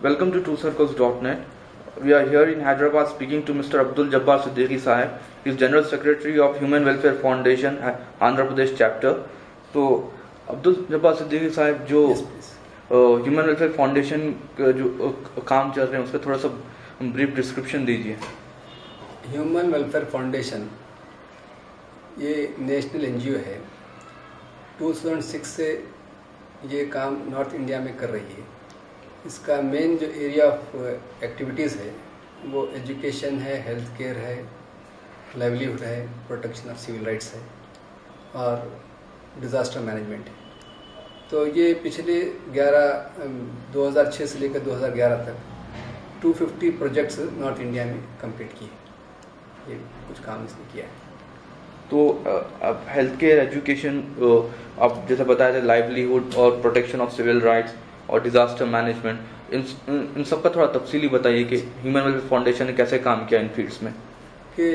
Welcome to TrueCircles.net. We are here in Hyderabad speaking to Mr. Abdul Jabbar Siddiqui Sahib. He is General Secretary of Human Welfare Foundation, Andhra Pradesh chapter. तो अब्दुल जब्बार सिद्दीकी साहब जो human welfare foundation का जो काम चल रहे हैं उसका थोड़ा सा ब्रीफ डिस्क्रिप्शन दीजिए. ह्यूमन वेलफेयर फाउंडेशन ये नेशनल एनजीओ है. 2006 से ये काम नॉर्थ इंडिया में कर रही है. इसका मेन जो एरिया ऑफ एक्टिविटीज़ है वो एजुकेशन है, हेल्थ केयर है, लाइवलीहुड है, प्रोटेक्शन ऑफ सिविल राइट्स है और डिज़ास्टर मैनेजमेंट है. तो ये पिछले 2006 से लेकर 2011 तक 250 प्रोजेक्ट्स नॉर्थ इंडिया में कंप्लीट किए. ये कुछ काम इसने किया है. तो अब हेल्थ केयर, एजुकेशन, आप जैसे बताया था लाइवलीहुड और प्रोटेक्शन ऑफ सिविल राइट्स और डिज़ास्टर मैनेजमेंट, इन सब का थोड़ा तफसीली बताइए कि ह्यूमन वेलफेयर फाउंडेशन ने कैसे काम किया इन फील्ड्स में. कि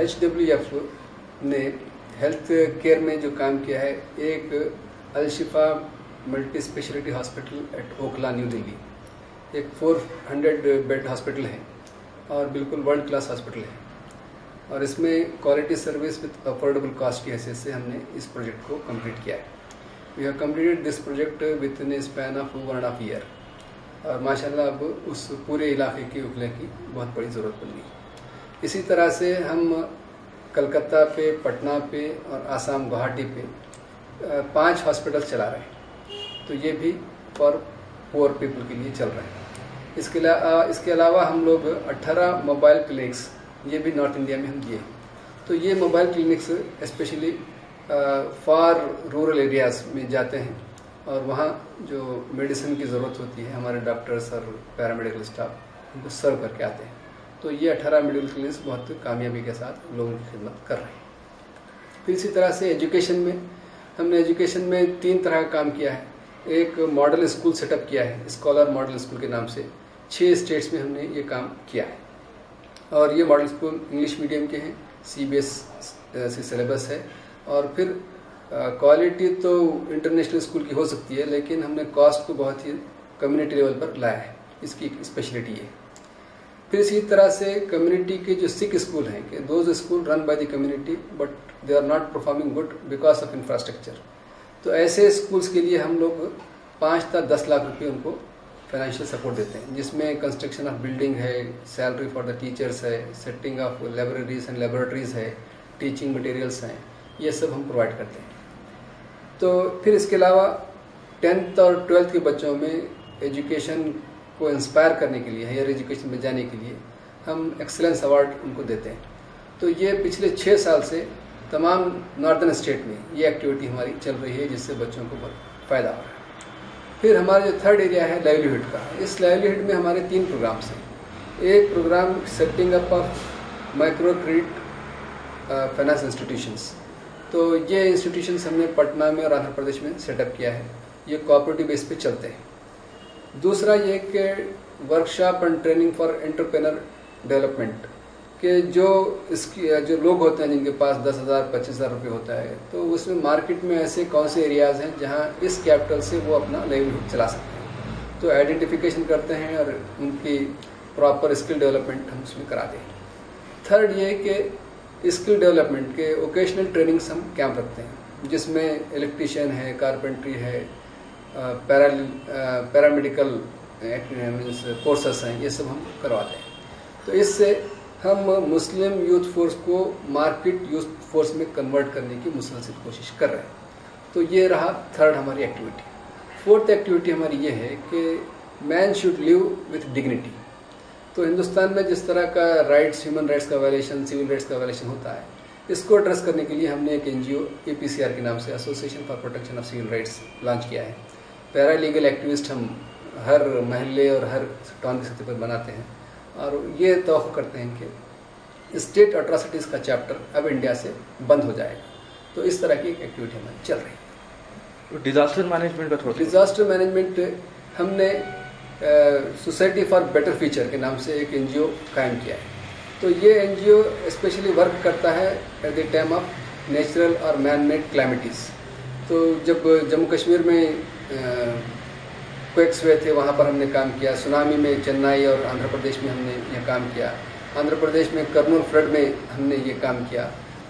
HWF ने हेल्थ केयर में जो काम किया है, एक Al-Shifa multi speciality hospital at Okhla, New Delhi, एक 400 बेड हॉस्पिटल है और बिल्कुल वर्ल्ड क्लास हॉस्पिटल है. और इसमें quality service with affordable cost की हैसियत से हमने इस प्रोजेक्ट को कंप्लीट किया है. We have completed this project within a span of 1.5 year. और माशाल्लाह अब उस पूरे इलाके की उखले की बहुत बड़ी ज़रूरत पड़ गई. इसी तरह से हम कलकत्ता पे, पटना पे और आसाम गुवाहाटी पे 5 हॉस्पिटल चला रहे हैं. तो ये भी फॉर पुअर पीपल के लिए चल रहे हैं. इसके अलावा हम लोग 18 मोबाइल क्लिनिक्स ये भी नॉर्थ इंडिया में हम दिए. तो ये मोबाइल क्लिनिक्स स्पेशली फार रूरल एरियाज़ में जाते हैं और वहाँ जो मेडिसिन की ज़रूरत होती है हमारे डॉक्टर्स और पैरामेडिकल स्टाफ उनको सर्व करके आते हैं. तो ये 18 मेडिकल क्लिनिक्स बहुत कामयाबी के साथ लोगों की खिदमत कर रहे हैं. फिर इसी तरह से एजुकेशन में हमने एजुकेशन में 3 तरह का काम किया है. एक मॉडल स्कूल सेटअप किया है, स्कॉलर मॉडल स्कूल के नाम से. 6 स्टेट्स में हमने ये काम किया है. और ये मॉडल स्कूल इंग्लिश मीडियम के हैं, CBSE सिलेबस है. और फिर क्वालिटी तो इंटरनेशनल स्कूल की हो सकती है, लेकिन हमने कॉस्ट को बहुत ही कम्युनिटी लेवल पर लाया है. इसकी एक स्पेशलिटी है. फिर इसी तरह से कम्युनिटी के जो सिक स्कूल हैं कि those school run by the community but they are not performing good because of infrastructure. तो ऐसे स्कूल्स के लिए हम लोग 5 से 10 लाख रुपये उनको फाइनेंशियल सपोर्ट देते हैं, जिसमें कंस्ट्रक्शन ऑफ बिल्डिंग है, सैलरी फॉर द टीचर्स है, setting of libraries and laboratories है, टीचिंग मटेरियल्स हैं. ये सब हम प्रोवाइड करते हैं. तो फिर इसके अलावा 10th और 12th के बच्चों में एजुकेशन को इंस्पायर करने के लिए, हायर एजुकेशन में जाने के लिए हम एक्सीलेंस अवार्ड उनको देते हैं. तो ये पिछले 6 साल से तमाम नॉर्दर्न स्टेट में ये एक्टिविटी हमारी चल रही है, जिससे बच्चों को बहुत फ़ायदा हो रहा है. फिर हमारा जो थर्ड एरिया है लाइवलीहुड का, इस लाइवलीहुड में हमारे 3 प्रोग्राम्स हैं. एक programme setting up of micro credit finance institutions. तो ये इंस्टीट्यूशंस हमने पटना में और आंध्र प्रदेश में सेटअप किया है. ये कोऑपरेटिव बेस पे चलते हैं. दूसरा ये कि workshop and training for entrepreneur development के जो लोग होते हैं जिनके पास 10,000 25,000 रुपये होता है, तो उसमें मार्केट में ऐसे कौन से एरियाज़ हैं जहां इस कैपिटल से वो अपना लाइवलीहुड चला सकते हैं. तो आइडेंटिफिकेशन करते हैं और उनकी प्रॉपर स्किल डेवलपमेंट हम उसमें कराते हैं. थर्ड ये कि स्किल डेवलपमेंट के ओकेशनल ट्रेनिंग्स हम कैंप रखते हैं, जिसमें इलेक्ट्रीशियन है, कारपेंट्री है, पैरामेडिकल मीन्स कोर्सेस हैं, ये सब हम करवाते हैं. तो इससे हम मुस्लिम यूथ फोर्स को मार्केट यूथ फोर्स में कन्वर्ट करने की मुसलसल कोशिश कर रहे हैं. तो ये रहा थर्ड हमारी एक्टिविटी. फोर्थ एक्टिविटी हमारी ये है कि man should live with dignity. तो हिंदुस्तान में जिस तरह का राइट्स, ह्यूमन राइट्स का वायलेशन, सिविल राइट्स का वायलेशन होता है, इसको एड्रेस करने के लिए हमने एक NGO APCR के नाम से association for protection of civil rights launch किया है. पैरा लीगल एक्टिविस्ट हम हर महल्ले और हर टाउन की सतह पर बनाते हैं और ये तवक्को करते हैं कि स्टेट अट्रॉसिटीज़ का चैप्टर अब इंडिया से बंद हो जाएगा. तो इस तरह की एक एक्टिविटी हमारी चल रही है. डिजास्टर मैनेजमेंट का थोड़ा डिजास्टर मैनेजमेंट हमने सोसाइटी फॉर बेटर फ्यूचर के नाम से एक NGO कायम किया है. तो ये NGO स्पेशली वर्क करता है at the time of natural और मैन मेड क्लाइमेटीज़. तो जब जम्मू कश्मीर में क्वेक्स हुए थे वहाँ पर हमने काम किया, सुनामी में चेन्नई और आंध्र प्रदेश में हमने यह काम किया, आंध्र प्रदेश में कर्नूल फ्लड में हमने ये काम किया,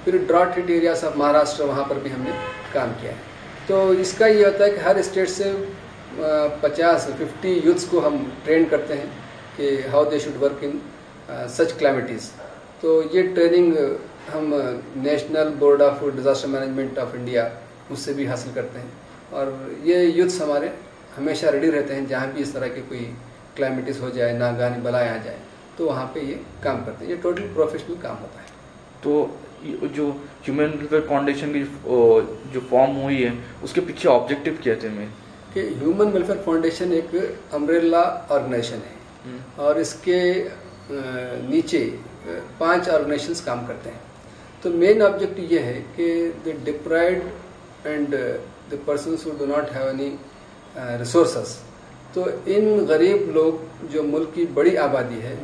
फिर drought hit areas of Maharashtra वहाँ पर भी हमने काम किया है। तो इसका ये होता है कि हर स्टेट से 50 यूथ्स को हम ट्रेन करते हैं कि how they should work in such climates. तो ये ट्रेनिंग हम national board of disaster management of India उससे भी हासिल करते हैं, और ये यूथ्स हमारे हमेशा रेडी रहते हैं जहाँ भी इस तरह की कोई क्लाइमेटीज़ हो जाए, नागानी बलाएँ आ जाए, तो वहाँ पे ये काम करते हैं। ये टोटल प्रोफेशनल काम होता है। तो जो ह्यूमन वेलफेयर फाउंडेशन की जो फॉर्म हुई है उसके पीछे ऑब्जेक्टिव क्या थे? मैं कि ह्यूमन वेलफेयर फाउंडेशन एक अम्ब्रेला ऑर्गेनाइजेशन है और इसके नीचे 5 ऑर्गेनाइजेशंस काम करते हैं। तो मेन ऑब्जेक्टिव ये है कि the deprived and the persons who do not have any resources, तो इन गरीब लोग जो मुल्क की बड़ी आबादी है,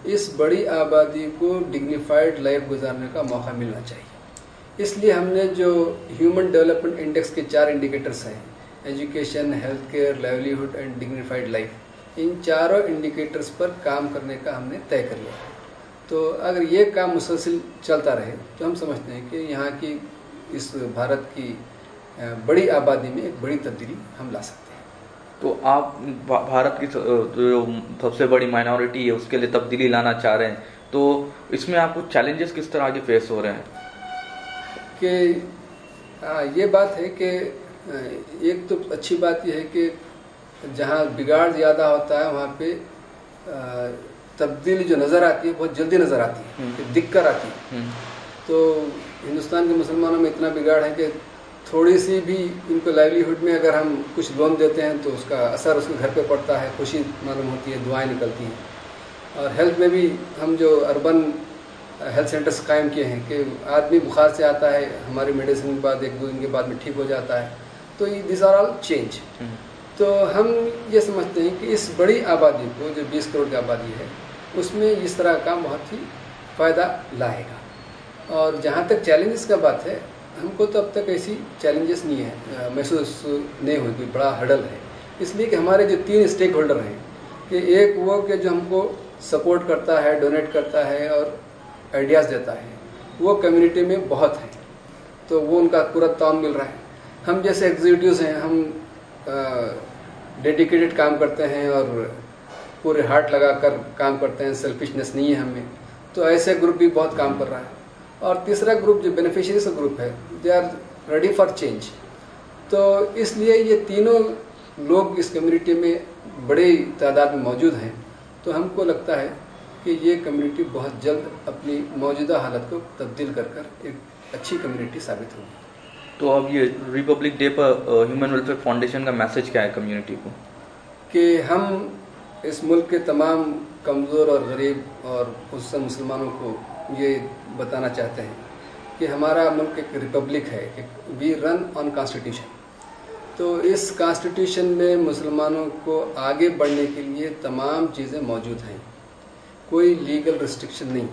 इस बड़ी आबादी को डिग्निफाइड लाइफ गुजारने का मौका मिलना चाहिए। इसलिए हमने जो ह्यूमन डेवलपमेंट इंडेक्स के 4 इंडिकेटर्स हैं, education, health care, livelihood and dignified life, इन चारों इंडिकेटर्स पर काम करने का हमने तय कर लिया। तो अगर ये काम मुसलसिल चलता रहे तो हम समझते हैं कि यहाँ की इस भारत की बड़ी आबादी में एक बड़ी तब्दीली हम ला सकते हैं। तो आप भारत की जो सबसे बड़ी माइनॉरिटी है उसके लिए तब्दीली लाना चाह रहे हैं, तो इसमें आपको चैलेंजेस किस तरह के फेस हो रहे हैं? कि ये बात है कि एक तो अच्छी बात यह है कि जहाँ बिगाड़ ज़्यादा होता है वहाँ पे तब्दीली जो नज़र आती है बहुत जल्दी नज़र आती है, दिख कर आती है। तो हिंदुस्तान के मुसलमानों में इतना बिगाड़ है कि थोड़ी सी भी इनको लाइवलीहुड में अगर हम कुछ लोन देते हैं तो उसका असर उसके घर पे पड़ता है, खुशी मालूम होती है, दुआएं निकलती हैं। और हेल्थ में भी हम जो अर्बन हेल्थ सेंटर्स कायम किए हैं कि आदमी बुखार से आता है, हमारी मेडिसिन के बाद 1-2 दिन के बाद में ठीक हो जाता है, तो दिस आर ऑल चेंज। तो हम ये समझते हैं कि इस बड़ी आबादी को, जो 20 करोड़ की आबादी है, उसमें इस तरह का काम बहुत ही फ़ायदा लाएगा। और जहाँ तक चैलेंजेस का बात है, हमको तो अब तक ऐसी चैलेंजेस नहीं है, महसूस नहीं हुई कोई बड़ा हर्डल है, इसलिए कि हमारे जो 3 स्टेक होल्डर हैं, कि एक वो कि जो हमको सपोर्ट करता है, डोनेट करता है और आइडियाज़ देता है, वो कम्युनिटी में बहुत है, तो वो उनका पूरा ताउन मिल रहा है। हम जैसे एग्जीक्यूटिव्स हैं, हम डेडिकेटेड काम करते हैं और पूरे हार्ट लगा कर काम करते हैं, सेल्फिशनेस नहीं है हमें, तो ऐसे ग्रुप भी बहुत काम कर रहा है। और तीसरा ग्रुप जो बेनिफिशियरीज का ग्रुप है, they are ready for change. तो इसलिए ये तीनों लोग इस कम्युनिटी में बड़ी तादाद में मौजूद हैं, तो हमको लगता है कि ये कम्युनिटी बहुत जल्द अपनी मौजूदा हालत को तब्दील कर एक अच्छी कम्युनिटी साबित होगी। तो अब ये रिपब्लिक डे पर ह्यूमन वेलफेयर फाउंडेशन का मैसेज क्या है कम्युनिटी को? कि हम इस मुल्क के तमाम कमज़ोर और गरीब और खुसूसन मुसलमानों को ये बताना चाहते हैं कि हमारा मुल्क एक रिपब्लिक है, वी रन ऑन कॉन्स्टिट्यूशन। तो इस कॉन्स्टिट्यूशन में मुसलमानों को आगे बढ़ने के लिए तमाम चीज़ें मौजूद हैं, कोई लीगल रिस्ट्रिक्शन नहीं।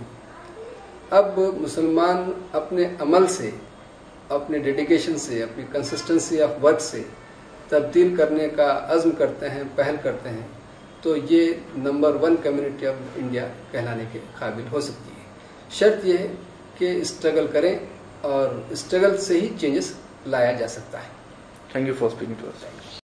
अब मुसलमान अपने अमल से, अपने डेडिकेशन से, अपनी कंसिस्टेंसी ऑफ वर्क से तब्दील करने का अज़्म करते हैं, पहल करते हैं, तो ये नंबर 1 कम्युनिटी ऑफ इंडिया कहलाने के काबिल हो सकती है। शर्त यह है कि स्ट्रगल करें और स्ट्रगल से ही चेंजेस लाया जा सकता है। Thank you for speaking to us.